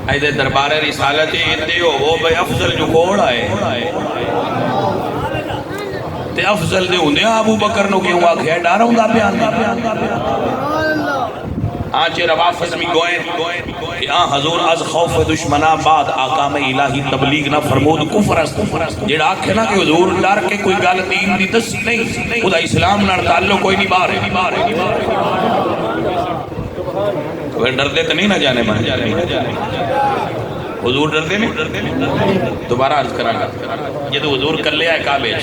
ایدے دربار رسالت اندے ہو وہ بے افضل جو کوڑ آئے تے افضل دے ہوندے ابو بکر نو کیوں آکھیا ڈارا ہوں دا بیان آنچے روافظ میں گوئیں کہ حضور از خوف دشمنہ بعد آقام الہی تبلیغ نہ فرمود کفر است جیڑا آکھے نا کہ حضور ڈر کے کوئی گال دین دی دسی نہیں خدا اسلام نہ تعلق کوئی نہیں بارے وہ ڈردے تو نہیں نہ جانے من حضور ڈردے نہیں دوبارہ عرض کرا گا یہ تو حضور کر لیا ہے کعبے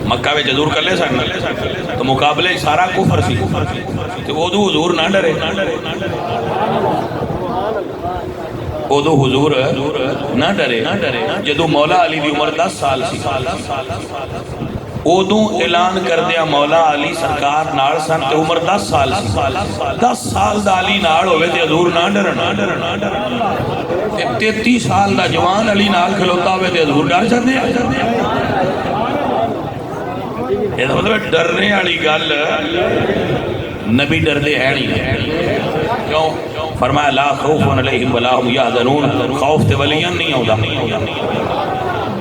مکہ میں حضور کر لے سکنا تو مقابلے سارا کفر سی تو وہ دو حضور نہ ڈرے وہ دو حضور نہ ڈرے جدو مولا علی دی عمر 10 سال سی ادو اعلان کر دیا مولا علی سرکار نال سن تے عمر 10 سال سی 10 سال دا علی نال ہوئے تے حضور نہ ڈرن تے 33 سال دا جوان علی نال کھلوتا ہوئے تے حضور ڈر جاندے یہ مطلب ڈرنے والی گل نبی ڈردے ہے نہیں کیوں فرمایا لا خوف علیہم ولا هم یحزنون خوف تے ولیاں نہیں ہوندا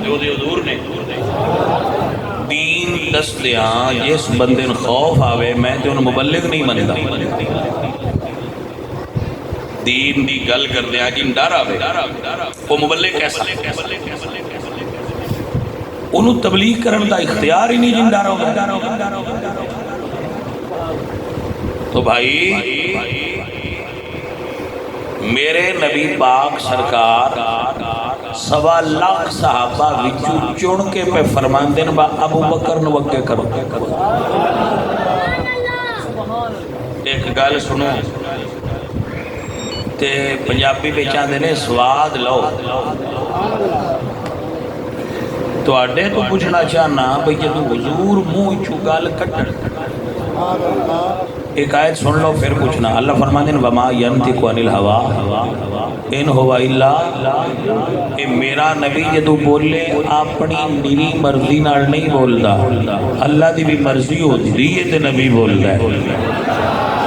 جو دے حضور نے دین دستیاں جس بندے خوف آوے میں تے ان مبلغ نہیں مندا دین دی گل کردے آ جن ڈر آوے وہ مبلغ کیسا انہوں تبلیغ کرن دا اختیار ہی نہیں جن ڈر ہوگا تو بھائی میرے نبی پاک سرکار 1.25 لاکھ صحابہ وچوں چن کے پہ فرمان دین با ابو بکر نو وگے کرو ایک گل سنو تے پنجابی بیچاں دے نے سواد لو تو آڈے تو پوچھنا چاہنا بھئی جدو حضور منہ چو گال کٹن ایک آیت سن لو پھر پوچھنا اللہ فرمانے وما ینطق عن الہوی ان ہوا الا کہ میرا نبی جدو بولے اپنی میری مرضی نال نہیں بولدا اللہ دی بھی مرضی ہوتی ہے تے نبی بولدا ہے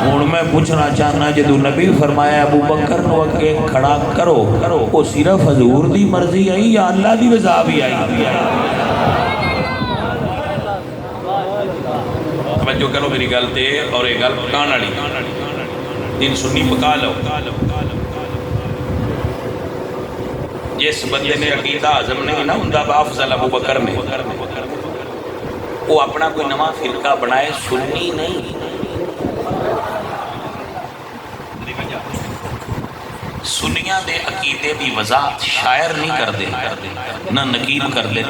ہوں میں پوچھنا چاہنا جدو نبی فرمایا ابو بکر نو اگے کھڑا کرو وہ صرف حضور دی مرضی آئی یا اللہ دی رضا بھی آئی توجہ کرو میری گل تے اور یہ گل پکان والی دین سنی پکا لو جس بندے نے عقیدہ ہضم نہیں نہ ہوندا افضل ابو بکر نے وہ اپنا کوئی نواں فرقہ بنائے سنی نہیں سنیاں دے عقیدے بھی وضاحت شاعر نہیں کر دے نہ نقیب کر دے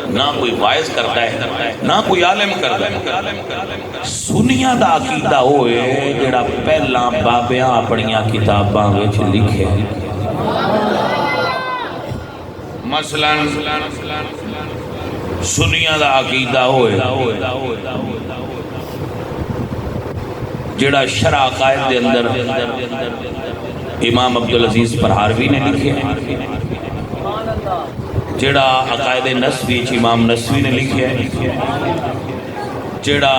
نہ کوئی وائز کرتا ہے نہ کوئی عالم کرتا ہے سنیاں دا عقیدہ ہوئے جڑا پہلا بابیاں اپنیاں کتاباں وچ لکھے مثلا سنیاں دا عقیدہ ہوئے جڑا شرع عقائد دے اندر امام عبدالعزیز پرہاروی نے لکھے جڑا عقائد نسوی امام نسوی نے لکھے جڑا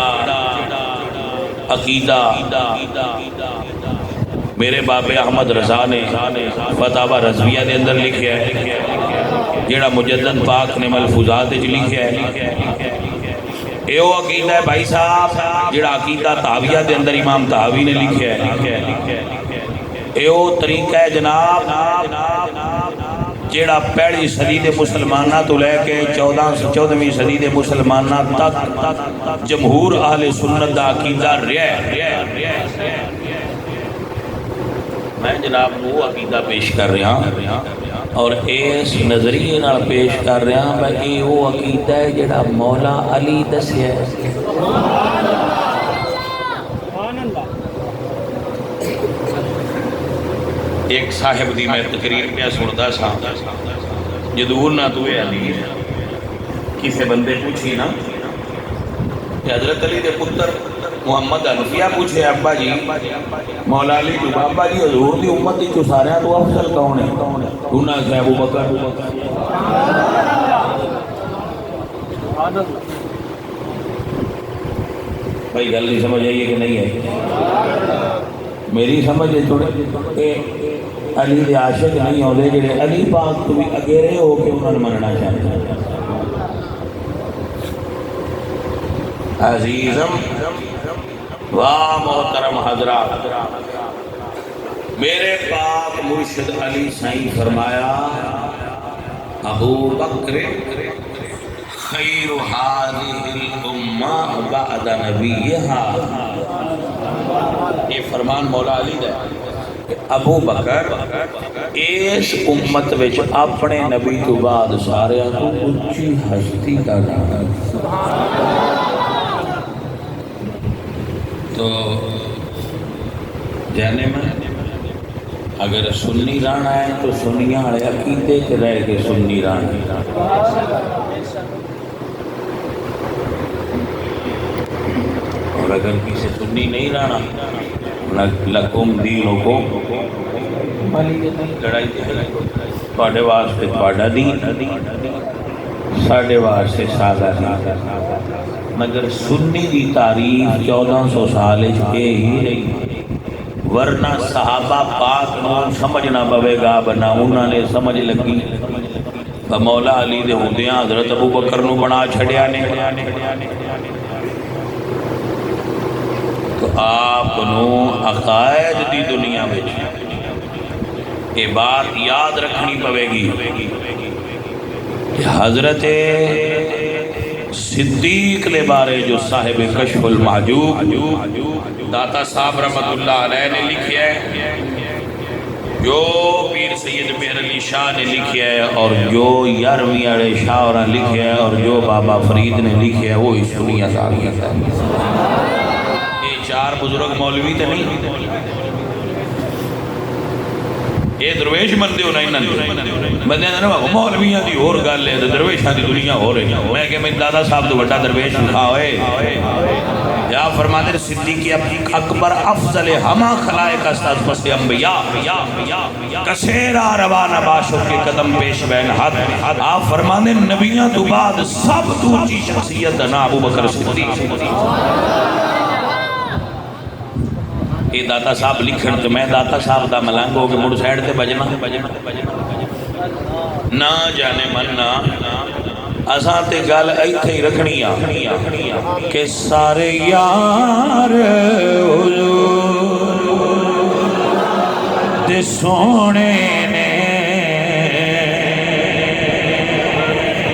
عقیدہ میرے باب احمد رضا نے فتاوی رضویہ دے اندر لکھے جڑا مجدد پاک نے ملفوظات لکھے اے وہ عقیدہ ہے بھائی صاحب جڑا عقیدہ تحویہ دے اندر امام تحوی نے لکھے اے وہ طریقہ ہے جناب جیڑا پہلی صدی دے مسلمانہ تو لے کے 14ویں صدی دے مسلمانہ تک جمہور اہل سنت دا عقیدہ رہے میں جناب وہ عقیدہ پیش کر رہا ہوں اور اس نظریے نال پیش کر رہا ہوں بھائی وہ عقیدہ ہے جیڑا مولا علی دسیا ہے ایک صاحب دی میں تقریر پہ سنتا سا جدور نہ تو علی کسی بندے پوچھی نا کہ حضرت علی دے پتر محمد حنفیہ پوچھے ابا جی مولا علی جو ابا جی حضور دی امت دی جو سارے تو افضل کون ہے انہاں سے ابو بکر بھائی گل نہیں سمجھ آئیے کہ نہیں ہے میری سمجھ تھوڑے کہ علی دے عاشق نہیں ہوتے جڑے علی پاک تو بھی اگیرے ہو کے انہوں نے مننا چاہتے ہیں. عزیزم واہ محترم حضرات، میرے پاک مرشد علی سائیں فرمایا ابو بکر خیر هذه الامہ بعد نبیہا. یہ فرمان مولا علی دا ہے. ابو بکر اس امت وچ اپنے نبی تو بعد سارے تو اچھی ہستی کا نام ہے. تو جانے میں اگر سنی رانا ہے تو سنیاں والے عقیدے کے رہ کے سنی رانا. اور اگر کسی سنی نہیں رانا لکم دینکم لڑائی تھوڑے واسطے تھوڑا دین ساڑھے واسطے سادہ دین. مگر سنی دی تاریخ 1400 سال ہی نہیں، ورنہ صحابہ پاک نو سمجھنا پوے گا بنا انہوں نے سمجھ لگی مولا علی دے ہوندیاں حضرت ابو بکر نو بنا چھڑیا نے. تو آپ نو عقائد دی دنیا میں یہ بات یاد رکھنی پوے گی کہ حضرت صدیق لے بارے جو صاحب کشف المحجوب داتا صاحب رحمت اللہ علیہ نے لکھیا ہے، جو پیر سید مہر علی شاہ نے لکھیا ہے، اور جو یارویں اڑے شاہ نے لکھیا ہے، اور جو بابا فرید نے لکھیا ہے، وہ اس دنیا سے آگیا ہے. یہ چار بزرگ مولوی تے نہیں، یہ درویش بندے ہونا انہوں بندے نا مولویاں دی اور گل ہے، درویشاں دی دنیا ہو رہی ہے. میں کہ میرے دادا صاحب تو بڑا درویش لکھا ہوئے یا فرماتے صدیق اکبر افضل ہما خلائق استاذ پس انبیاء کسیرا روانہ باشر کے قدم پیش بین حد. آپ فرماتے نبیاں تو بعد سب تو اونچی شخصیت نا ابو بکر صدیق. یہ داتا صاحب لکھن تو میں داتا صاحب دا ملنگ ہو کے مڑ سائڈ تے بجنا نہ جانے مننا اساں تے گل ایتھے ہی رکھنی آ کہ سارے یار حضور دے سونے نے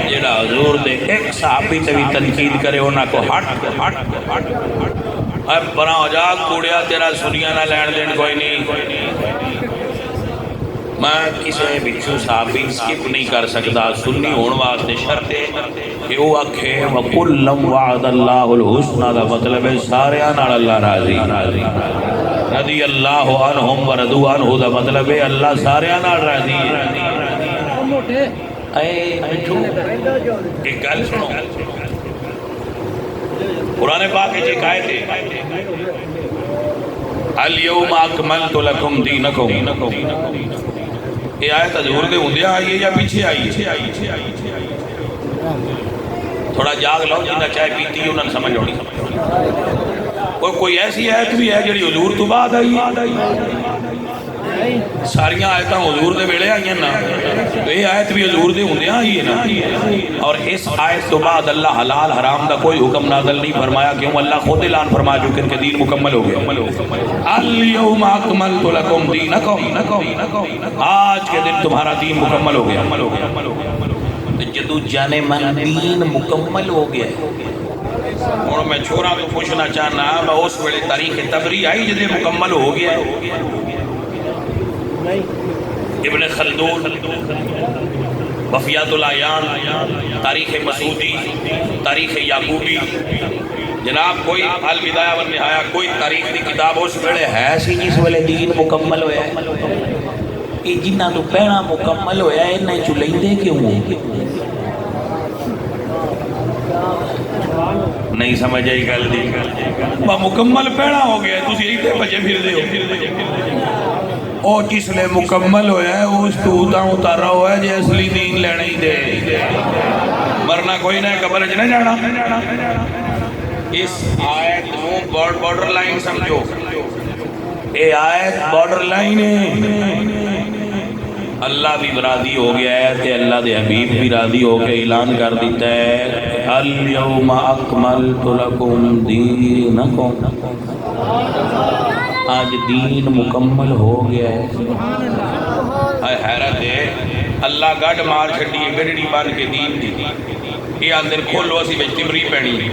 جڑا حضور دے ایک صحابی تے بھی تنقید کرے انہاں کو ہٹ اب بنا ہو جا کوڑیا تیرا سنیا نہ لین دین کوئی نہیں. میں کسی بچھو صحابی سکپ نہیں کر سکتا. سنی ہون واسطے شرط ہے کہ وہ آکھے وَقُلَّمْ وَعَدَ اللَّهُ الْحُسْنَى دا مطلب ہے سارے آنال اللہ راضی رضی اللہ عنہم وردو عنہ دا مطلب ہے اللہ سارے آنال راضی ہے. اے بچھو ایک گل سنو، قرآن پاک ہے ایک آیت ہے اليوم اکملت لکم دینکم. یہ آیت حضور دے ہوندے آئی ہے یا پیچھے آئی ہے؟ تھوڑا جاگ لو جنہ چائے پیتی ہے انہوں نے سمجھ ہونی. کوئی ایسی آیت بھی ہے جڑی حضور تو بعد آئی ہے؟ ساریاں آیتاں حضور دے ویلے آئی ہیں نا، تو یہ آیت بھی حضور دے ہوندے آئی ہے نا. اور اس آیت تو بعد اللہ حلال حرام دا کوئی حکم نازل نہیں فرمایا، کیوں؟ اللہ خود اعلان فرما چکے کہ دین مکمل ہو گیا. الیوم اکملت لکم دینکم، آج کے دن تمہارا دین مکمل ہو گیا. جدو جانے من دین مکمل ہو گیا. اور میں چھوڑا تو پوچھنا چاہنا میں اس ویلے تاریخ تبری آئی جدے مکمل ہو گیا ہے. ابن خلدون وفیات العیان، تاریخ مسعودی، تاریخ یعقوبی، جناب کوئی البدایہ والنہایہ کوئی تاریخ دی کتاب اس ویلے ہے سی جس ویلے دین مکمل ہویا ہے. یہ جنہ تو پہنا مکمل ہویا ہے انہیں چلیندے کیوں نہیں سمجھ آئی گل دی. مکمل پہنا ہو گیا ہے تسی ایتھے بچے پھر دے ہو. اور جس لئے مکمل ہویا ہے اس تو اتارا ہوا ہے جی اصلی دین لینا ہی دے، ورنہ کوئی نہ قبر اچھ نہیں جانا. اس آیت نو بارڈر لائن سمجھو. اے آیت بارڈر لائن ہے، اللہ بھی راضی ہو گیا ہے تے اللہ دے حبیب بھی راضی ہو کے اعلان کر دیتا ہے الیوم اکملت لکم دینکم، آج دین مکمل ہو گیا ہے۔ حیرت ہے، اللہ گڈ مار چھڈی گڈڑی بن کے دین دی، یہ اندر کھولو اسی وچ تمری پینی،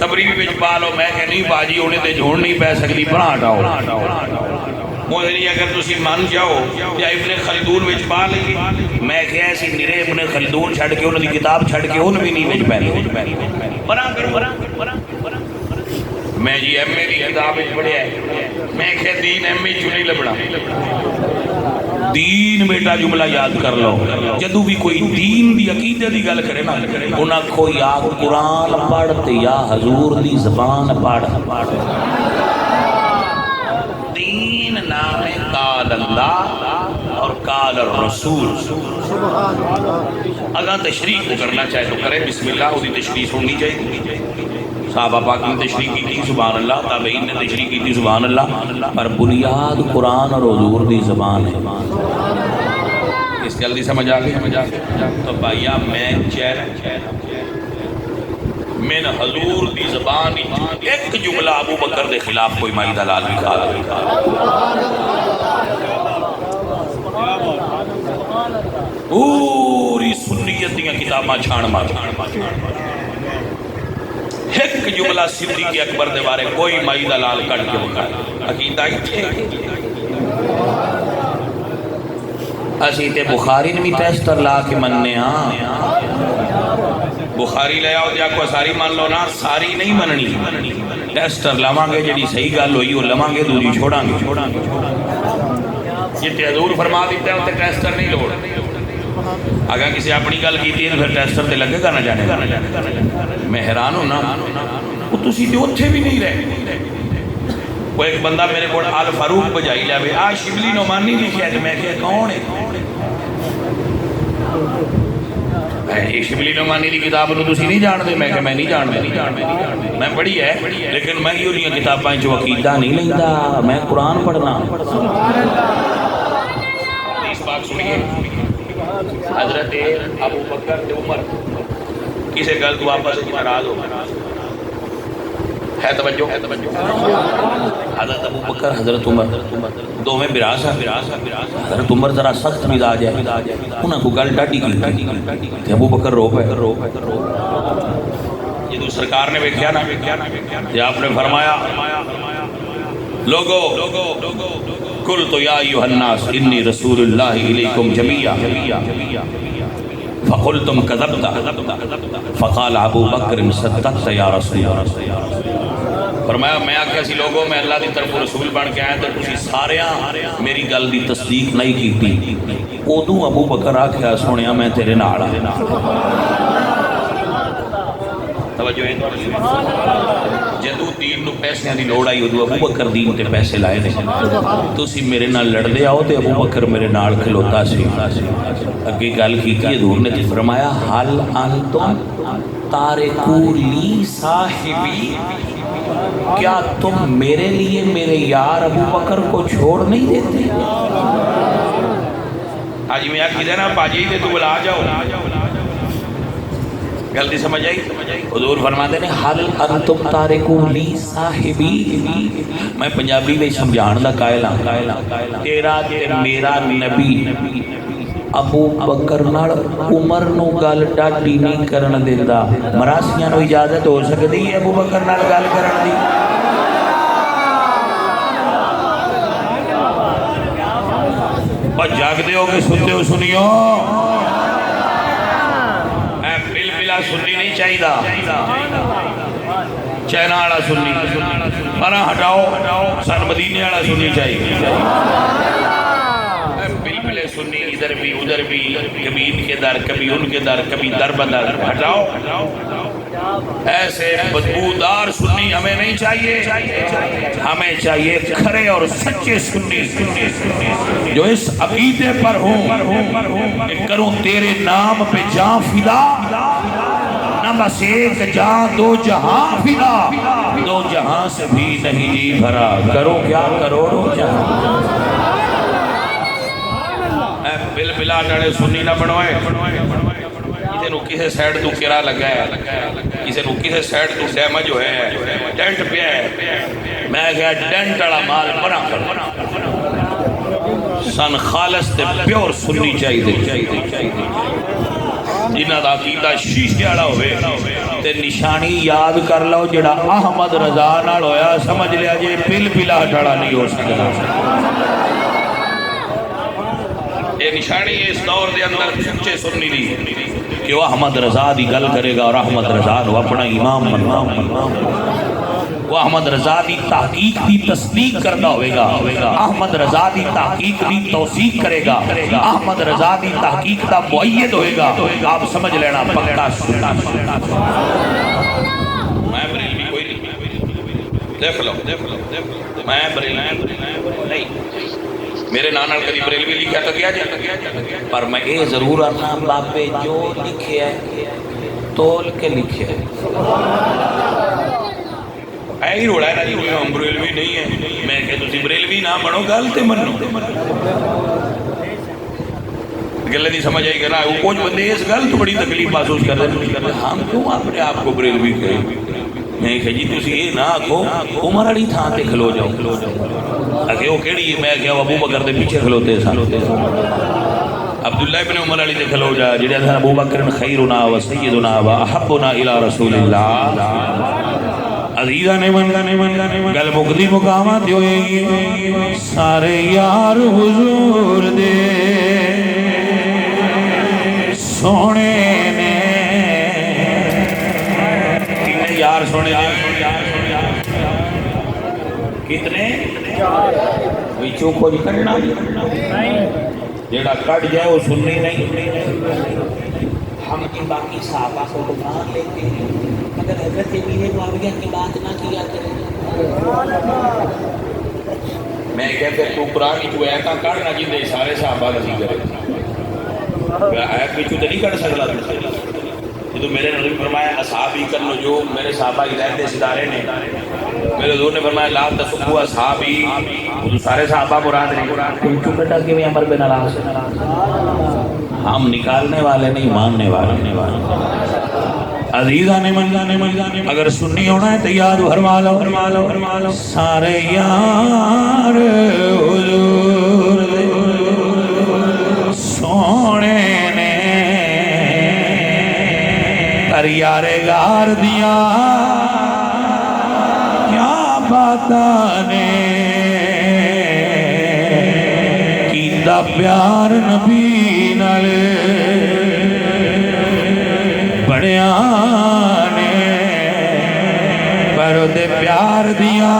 تمری بھی وچ پا لو۔ میں کہ نہیں باجی انہیں تے جھوڑ نہیں پی سکتی، بنا ہٹاؤ مجھے نہیں، اگر تسی من جاؤ یا ابن خلدون وچ پا لگی، میں کہ ایسی نرے ابن خلدون چھڑ کے انہوں دی کتاب چھڑ کے انہوں بھی نہیں وچ پہلے بنا کرو۔ میں جی ایم اے دی کتاب پڑھیا ہے، میں کہ دین ایم اے چوں نہیں لبنا، دین بیٹا جملہ یاد کر لو، جدو بھی کوئی دین دی عقیدے دی گل کرے نا انہاں کو یا قرآن پڑھ یا حضور دی زبان پڑھ۔ دین نام قال اللہ اور قال الرسول، اگر تشریح کو کرنا چاہے تو کرے، بسم اللہ، وہ دی تشریح سننی چاہیے۔ صحابہ پاک نے تشریح کی تھی سبحان اللہ، تابعین نے تشریح کی تھی سبحان اللہ، پر بنیاد قرآن اور حضور دی زبان ہے۔ اس جلدی سمجھ آگئی؟ تو بھائیا میں من حضور دی زبان ایک جملہ ابو بکر دے خلاف کوئی مائی دلال بھی کھا پوری سنیت دیاں کتاباں چھان مار، ایک جملہ صدیق اکبر دے بارے کوئی مائی دلال کٹ کے بکھا عقیدہ ہی تھے۔ اسی تے بخاری نے بھی ٹیسٹر لا کے مننے ہاں، بخاری لے آؤ دیا کو ساری مان لو نا، ساری نہیں مننی، ٹیسٹر لواں گے جڑی صحیح گل ہوئی وہ لواں گے، دوری چھوڑاں گے۔ جتے حضور فرما دیتا ہے تے ٹیسٹر نہیں لوڑ، اگر کسی اپنی گل کیتی ہے تو پھر ٹیسٹر تے لگے گا نہ جانے گا۔ میں حیران ہوں نا، وہ تسی تے اوتھے بھی نہیں رہے۔ وہ ایک بندہ میرے کو الفاروق بجائی لے آ شبلی نعمانی لکھیا ہے، میں کہ کون ہے؟ یہ شبلی نعمانی دی کتاب نو تسی نہیں جان دے؟ میں کہ میں نہیں جان دے، میں پڑھی ہے لیکن میں یہ انہی کتاباں جو عقیدہ نہیں لیندا، میں قرآن پڑھنا۔ اس بات سنیے، حضرت ابو بکر تے عمر کسے گل تو آپس میں ناراض ہو ہے، توجہ حضرت ابو بکر حضرت عمر دو میں براس ہے، حضرت عمر ذرا سخت مزاج ہے، انہاں کو گل ڈاڈی کی ابو بکر رو پہ جدو سرکار نے ویکھیا نا کہ آپ نے فرمایا لوگو قلت یا ایھا الناس انی رسول اللہ الیکم جمیعا فقلتم کذبت فقال ابو بکر صدقت یا رسول اللہ، فرمایا میں آکھیا سی لوگوں میں اللہ دی طرف رسول بن کے آیا تو تسی ساریاں میری گل دی تصدیق نہیں کیتی۔ ادوں ابو بکر آکھیا سونیا میں تیرے نال توجہ ہے، جدو دین نو پیسے دی لوڑ آئی ادو ابو بکر دین تے پیسے لائے نے، تسی میرے نال لڑ دے آؤ تے ابو بکر میرے نال کھلوتا سی۔ اگے گل کی حضور نے فرمایا حل انتم تارکو لی صاحبی، کیا تم میرے لیے میرے یار ابو بکر کو چھوڑ نہیں دیتے؟ آج میں آکھی دینا باجی دے تو بلا جاؤ، گلتی سمجھ آئی؟ حضور فرماتے ہیں حل انتم تارکو لی صاحبی، میں پنجابی میں سمجھان دا قائل ہاں، تیرا تے میرا نبی ابو بکر نال عمر نو گل ڈاڈی نہیں کرن دیندا، مراسیاں نو اجازت ہو سکتی ہے ابو بکر نال گل کرن دی؟ اور جاگدے ہو کے سنتے ہو سنیو، بل بلا سننی نہیں چاہیے، چائنا والا سننی مرا ہٹاؤ، سن مدینے والا سننی چاہیے، بلبلے سنی ادھر بھی ادھر بھی، کبھی ان کے در کبھی ان کے در، کبھی در بدر، ہٹاؤ۔ ایسے بدبودار سنی ہمیں نہیں چاہیے، ہمیں چاہیے کھرے اور سچے سنی جو اس عقیدے پر ہوں کہ کروں تیرے نام پہ جان فدا، نہ بس ایک جان دو جہاں فدا، دو جہاں سے بھی نہیں جی بھرا، کرو کیا کروڑوں جہاں۔ اے بل بلا ڈڑے سنی نہ بنوائے، کسی نو کسی سائڈ تو کرا لگا ہے، کسی نو کسی سائڈ تو ڈیمج ہوئے ہے، ڈینٹ پہ ہے، میں کہا ڈینٹ اڑا مال بنا کر سن خالص تے پیور سنی چاہیے جنہ دا عقیدہ شیشے والا ہوئے تے نشانی یاد کر لو جڑا احمد رضا نال ہویا، سمجھ لیا جے پل پلا ڈڑا نہیں ہو سکتا۔ یہ نشانی اس دور دے اندر سچے سنی دی کہ وہ احمد رضا دی گل کرے گا اور احمد رضا نو اپنا امام مننا، وہ احمد رضا دی تحقیق دی تصدیق کرتا ہوئے گا، احمد رضا دی تحقیق دی توثیق کرے گا، احمد رضا دی تحقیق دا مؤید ہوئے گا، آپ سمجھ لینا پکا سننا۔ میں بریلوی کوئی نہیں، دیکھ لو میں بریلوی نہیں، میرے نانا کدی بریلوی لکھا تو کیا جائے، پر میں یہ ضرور آنا بابے جو لکھے ہے تول کے لکھے ہے، ایہی روڑا ہے نا جی ہم بریلوی نہیں ہے، میں کہ تسی بریلوی نہ بنو گل تے منو، گلے دی سمجھ آئی کہ نا کچھ بندے اس گل تو بڑی تکلیف محسوس کر رہے، ہم کیوں اپنے آپ کو بریلوی کہیں، میں کہ جی تسی یہ نہ آکھو عمر علی تھان تے کھلو جاؤ، اگے وہ کیڑی میں کہ ابو بکر دے پیچھے کھلوتے سن، عبداللہ ابن عمر علی دے کھلو جا جڑے تھا ابو بکر خیرنا و سیدنا و احبنا الی رسول اللہ، عزیزہ نے من گل مقدی مقامات ہوئے سارے یار حضور دے سونے نے، کتنے یار سونے کتنے وچوں کچھ کرنا جیڑا کٹ جائے وہ سننی نہیں۔ ہم کی باقی صحابہ کو مان لیتے ہیں مگر حضرت امیر معاویہ کی بات نہ کیا کریں، میں کہتے تو قرآن کی جو ایتا کرنا جن دے سارے صحابہ نہیں کرے، آیت بھی تو نہیں کر سکتا، یہ تو میرے نبی فرمایا اصحابی کر لو، جو میرے صحابہ ہدایت ستارے نے، میرے حضور نے فرمایا لا تسبوا اصحابی، وہ سارے صحابہ مراد نہیں، کیوں بیٹا کہ میں عمر بن العاص، ہم نکالنے والے نہیں ماننے والے، عزیزہ نے من اگر سنی ہونا ہے تو یاد فرما لو سارے یار حضور سونے نے کر یار گار دیا کیا باتاں نے کیتا پیار نبی نال بڑیاں نے پر دے پیار دیا۔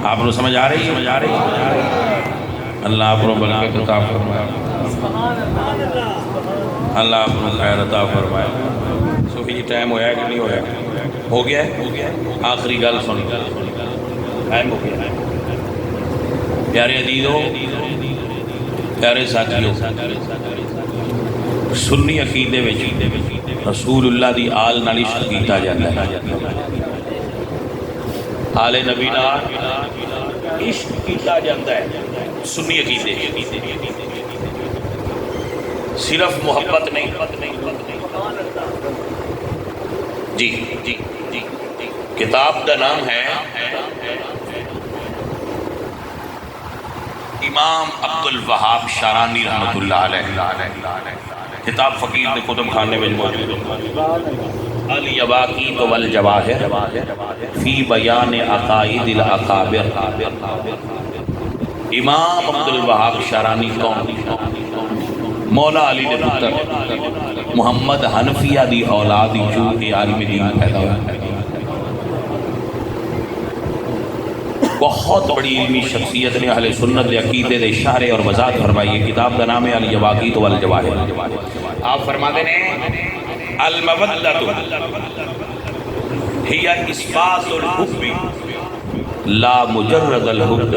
آپ کو سمجھ آ رہی ہے؟ اللہ آپ کو برکت عطا فرمائے، اللہ آپ کو خیر عطا فرمائے۔ صبح جی ٹائم ہویا ہے کہ نہیں ہویا؟ ہو گیا ہے؟ آخری گل سن، ٹائم ہو گیا۔ پیارے عزیزو، پیارے ساتھیو، سنی عقیدے وچ رسول اللہ دی آل نال عشق کیتا جاتا ہے، آل نبی نال عشق کیتا جاتا ہے۔ سنی عقیدے صرف محبت نہیں، جی کتاب کا نام ہے امام عبد الوہاب شارانی رحمت اللہ علیہ، کتاب فقیر نے کتب خانے میں موجود ہے، الیواقیت والجواہر فی بیان عقائد الاکابر۔ امام عبد الوہاب شارانی کون؟ مولا علی نے پتر محمد حنفیہ دی اولاد جو کہ عالم دین پیدا ہوئے، بہت بڑی علمی شخصیت نے اہل سنت دے عقیدے دے اشارے اور وضاحت فرمائی ہے۔ کتاب کا نام ہے الیواقیت والجواہر۔ آپ فرماتے ہیں المودۃ ہی اثبات الحب لا مجرد الحب،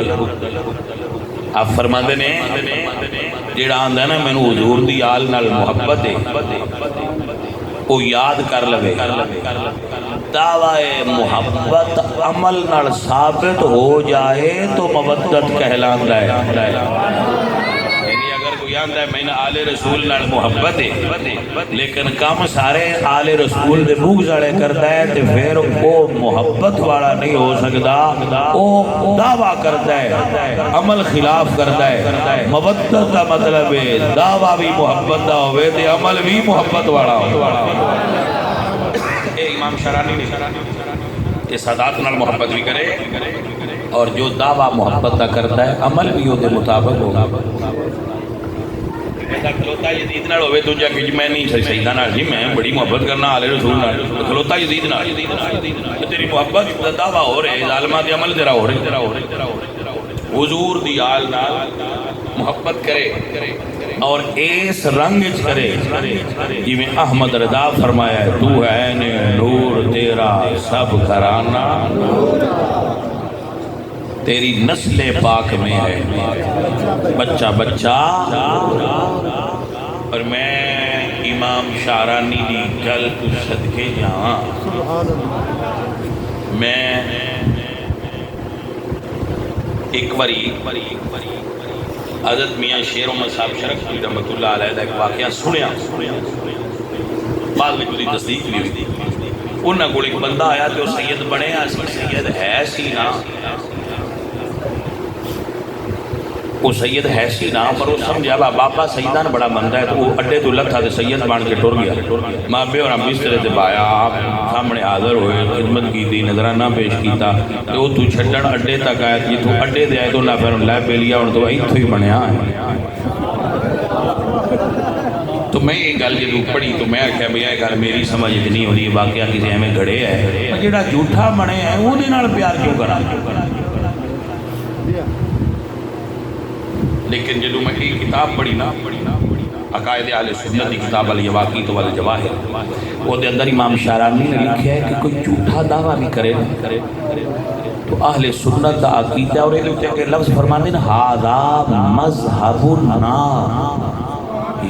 آپ فرماندے نے جڑا آندا نا مینوں حضور دی آل نال محبت ہے وہ یاد کر لوے دعوی محبت عمل نال ثابت ہو جائے تو مودت کہلاندا ہے. یعنی اگر کوئی آندا ہے میں آل رسول نال محبت ہے لیکن کام سارے آل رسول دے بغض والے کردا ہے تے پھر وہ محبت والا نہیں ہو سکدا. وہ دعویٰ کردا ہے عمل خلاف کردا ہے. مودت دا مطلب ہے دعویٰ بھی محبت دا ہوئے تے عمل بھی محبت والا ہو. اے امام شرانی نے کہ سادات نال محبت بھی کرے اور جو دعویٰ محبت دا کرتا ہے عمل بھی وہ دے مطابق ہوگا. کھلوتا یزید نال ہوئے دوجا کہ میں نہیں سیدہ نال جی میں بڑی محبت کرنا آل رسول نال کھلوتا یزید نال تیری محبت دا دعویٰ ہو رہے ظالمہ دے عمل تیرا ہو رہے. حضور دی آل نال محبت کرے اور اس رنگ کرے جی میں احمد رضا فرمایا ہے تو ہے نور تیرا سب گھرانہ تیری نسل پاک میں ہے بچہ بچہ. اور میں امام شعرانی دی گل تو صدقے جہاں میں ایک باری حضرت میاں شیر احمد صاحب شرف رحمۃ اللہ علیہ کا ایک واقعہ سنیا بعد میں جدی تصدیق بھی ہوئی. انہاں کو ایک بندہ آیا تو سید بنے سید ہے سی نا وہ سید ہے سی نا پر وہ سمجھا بابا سیدان بڑا بندہ ہے تو وہ اڈے تو لتھا تو سید بن کے ٹر گیا. مابے اور بسترے تے پایا آپ سامنے حاضر ہوئے خدمت کی تھی نظرانہ پیش کیتا تو وہ تو چھڈن اڈے تک آیا جی تو اڈے دے آئے تو نہ پھر لے پہ لیا اور تو ایتھوں ہی بنیا ہے. تو میں یہ گل جدوں پڑھی تو میں آخیا بھئی یہ گل میری سمجھ نہیں ہوتی واقعہ کسی ایویں گھڑے ہے جڑا جھوٹا بنے ہے وہ دے نال پیار کیوں کرا. لیکن جدو میں یہ کتاب پڑھی نا عقائد اہل سنت کی کتاب الیواقیت والجواہر وہ دے اندر امام شعرانی نے لکھا ہے کہ کوئی جھوٹا دعویٰ بھی کرے تو اہل سنت دا عقیدہ اور ایک لفظ فرمانے نا ھذا مذہبنا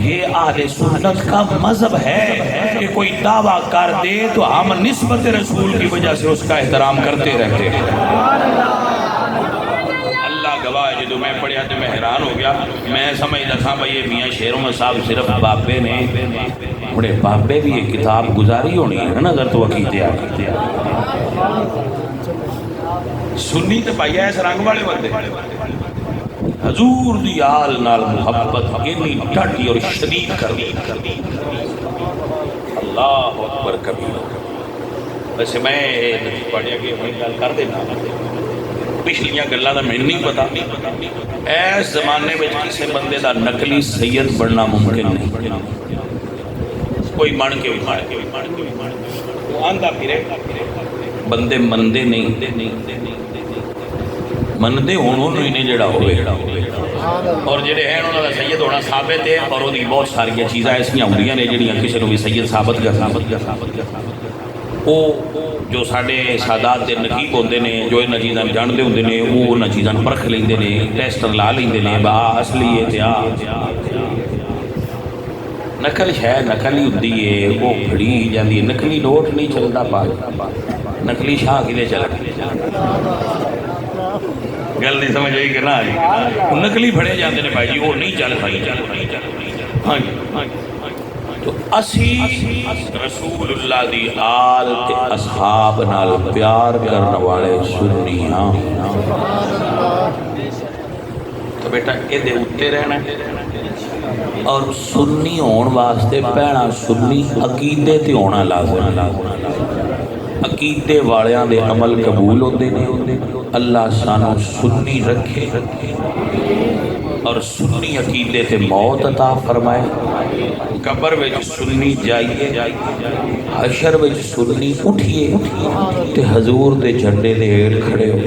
یہ اہل سنت کا مذہب ہے کہ کوئی دعویٰ کر دے تو ہم نسبت رسول کی وجہ سے اس کا احترام کرتے رہتے ہیں. گواہ جدو میں پڑھیا تو میں حیران ہو گیا. میں سمجھتا تھا بھئی یہ میاں شیر احمد صاحب صرف بابے نے بڑے بابے بھی یہ کتاب گزاری ہونی ہے نظر تو عقیدے آگے سنی تو پائی ہے اس رنگ والے بندے حضور دی آل نال محبت اتنی ڈاٹی اور شدید کر دی. اللہ اکبر کبیر. ویسے میں پڑھیا کہ میں گل کر دینا پچھلیاں گلاں دا میں نہیں پتا اس زمانے میں کسی بندے دا نقلی سید بننا ممکن نہیں. کوئی من کے وہ آندا پھرے بندے مندے نہیں مندے ہونوں ہی نہیں جڑا ہوئے اور جڑے ہیں انہوں دا سید ہونا ثابت ہے اور وہ بہت ساری چیزاں ایسیاں ہوندیاں نے جڑیاں کسی نو بھی سید ثابت کر وہ جو ساڈے سادات دے نقیب ہوندے نے جو انہاں چیزاں جانتے ہوندے نے وہ انہاں چیزاں پرکھ لیندے نے ٹیسٹ لا لیندے نے با اصلی ہے تے نقل ہے نقل ہی ہوندی ہے وہ پھڑی ہی جاندی ہے. نقلی نوٹ نہیں چلدا پا نقلی شاہ کدے چل گل نہیں سمجھ آئی کہ نہ آئی. نقلی پھڑے جاندے نے بھائی جی وہ نہیں چل پائی. ہاں جی تو اسی رسول اللہ دی آل تے اصحاب نال پیار کرنے والے سنی ہاں. تو بیٹا اے دے اتے رہنا اور سنی ہون واسطے پہنا سنی عقیدے تے ہونا لازم. عقیدے والیاں دے عمل قبول ہوندے نے. اللہ سانو سنی رکھے اور سنی عقیدے تے موت عطا فرمائے. قبر وچ سنی جائیے حشر وچ سنی اٹھیے تے حضور دے جھنڈے دے ہیٹھ کھڑے ہو.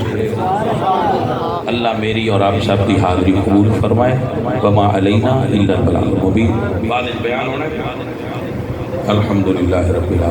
اللہ میری اور آپ سب کی حاضری قبول فرمائے. وما علینا الا البلاغ المبین. بعد بیان ہونا الحمدللہ رب العالمین.